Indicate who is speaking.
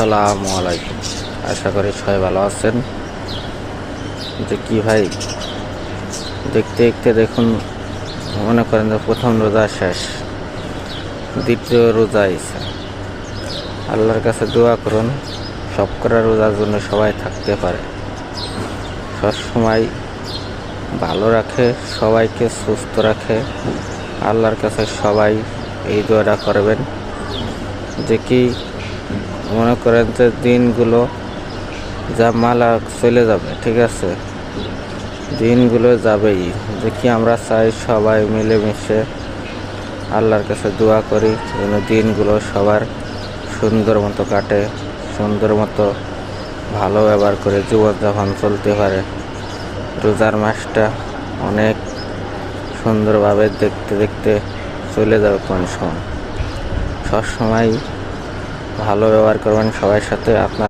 Speaker 1: আসসালামু আলাইকুম। আশা করি সবাই ভালো আছেন। যে কি ভাই, দেখতে দেখতে দেখুন, মনে করেন যে প্রথম রোজা শেষ, দ্বিতীয় রোজা আইছে। আল্লাহর কাছে দোয়া করুন সব করা রোজার জন্য সবাই থাকতে পারে, সবসময় ভালো রাখে, সবাইকে সুস্থ রাখে। আল্লাহর কাছে সবাই এই দোয়াটা করবেন যে কি মনে করেন যে দিনগুলো যা মালা চলে যাবে, ঠিক আছে, দিনগুলো যাবেই। যে কি আমরা চাই সবাই মিলেমিশে আল্লাহর কাছে দোয়া করি যেন দিনগুলো সবার সুন্দর মতো কাটে, সুন্দর মতো ভালো ব্যবহার করে জীবনযাপন চলতে পারে। রোজার মাসটা অনেক সুন্দরভাবে দেখতে দেখতে চলে যাবে কোন সময়। সবসময় ভালো ব্যবহার করবেন সবার সাথে। আপনার